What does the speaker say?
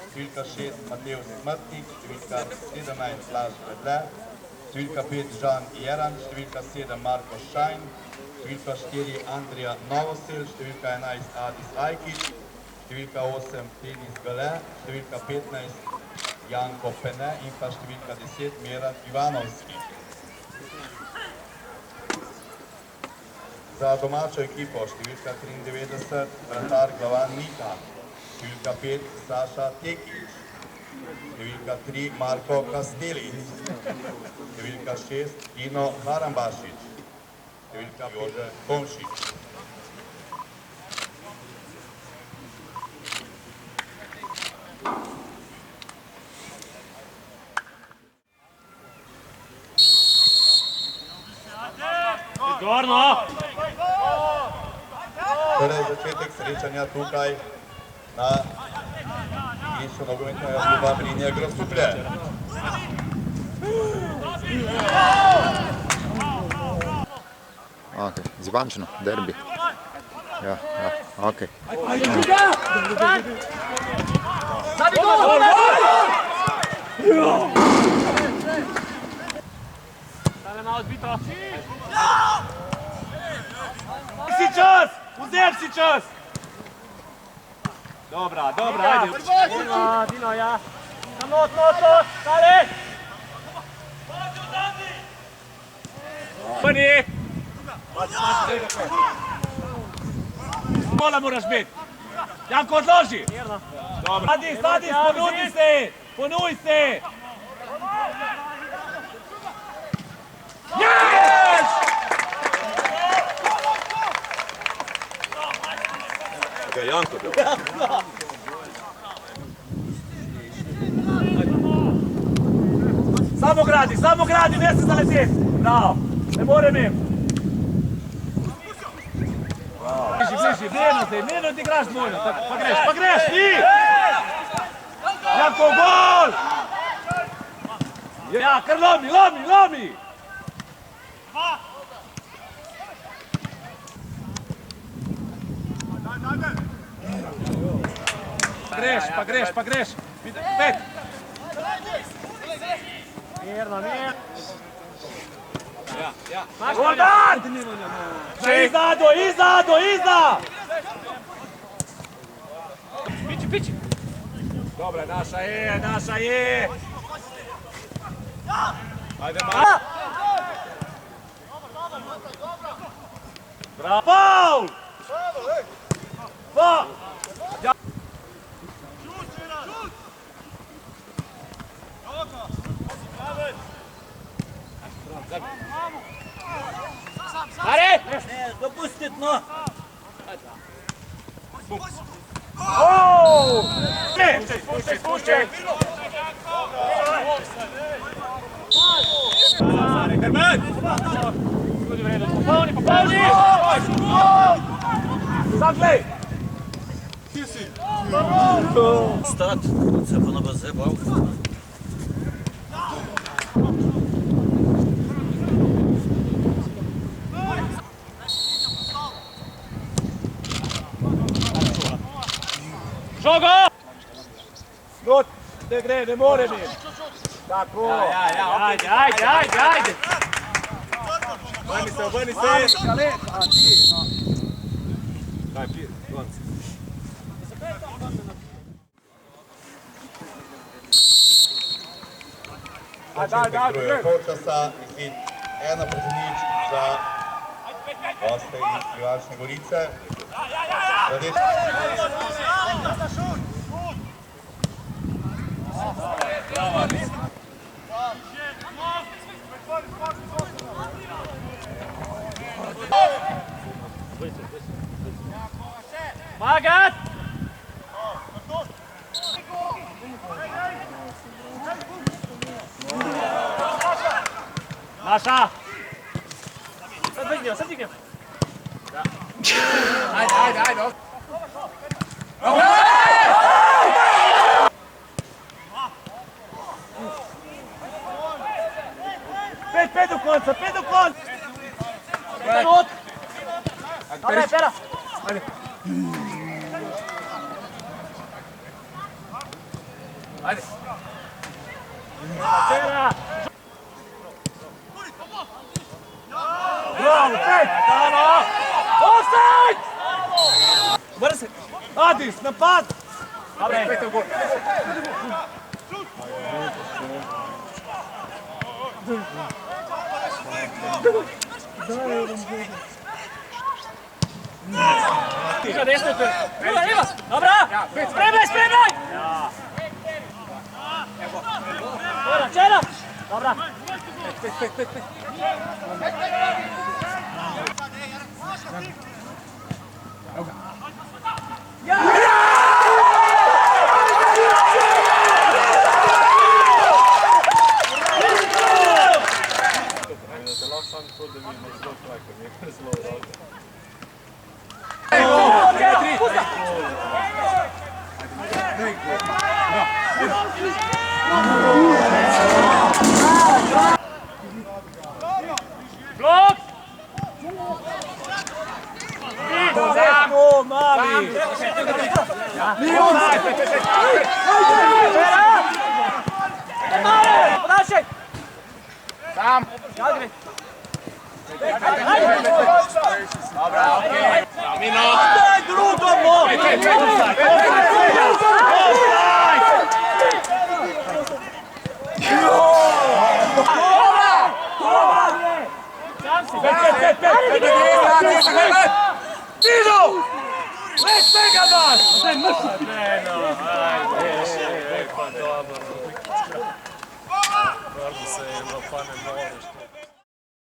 številka 6 Matevž Smrtnik, številka 17 Blaž Vedle, številka 5 Žan Jeran, številka 7 Marko Šajn, številka 4 Andrija Novosel, številka 11 Adis Ajkić, številka 8 Denis Gale, številka 15 Janko Pene in pa številka 10 Miran Ivanovski. Za domačo ekipo številka 93 vratar Glavan Mika, številka 5 Saša Tekić, številka 3 Marko Kastelic, številka 6 Tino Harambašić, številka 5 Jože Komšić. Torej začetek srečanja tukaj na igrišču nogometnega kluba Brinje Grosuplje. Ok, zvančno, derbi. Ja, ok. Stane malo odbito. Si čas! Vzel si čas! Dobra, ajde. Dino, ja. Not, stali! Prvi! Mola moraš biti. Janko, odloži! Dobro. Stadi, ponuj se! Yes! Janko. Samo gradi, ne se zaleteti. Bravo, ne morem im. Bliži, mirno ti igraš dvojno. Pa greš, ti! Janko, gol! Ja, kar lomi! Pa greš. Pet. Mirno. Ja. Gordan! Iza! Pići. Dobra, naša je. Ajde, Mara. Bravo! Faul! Are! Ne, dopustit, no! Oh! Spušćaj! Herman! Popavni! Zaglej! Stat, se pa na baze bal. Žogo! Not, ne gre, ne more mi. Tako. Ajde. Obrni se. A ti, no. Daj, pije, konc. Daj. Polčasa, izid 1-0 za goste iz Ivančne Gorice. Magat! Naša! Sad dignem. Ajde. Pet do konca! Pera! Ajde. Bravo, 5! Offside! Adis, napad! Dobre. Dobra! Spremaj, spremaj! Dobra, čeram! Dobra! Blok! Zako, mali! Podašaj! Sam! Dobra, okej. Mino! Daj drugom, mo! Dino! Leć mega baš! Pa dobro. Vrlo se je na pane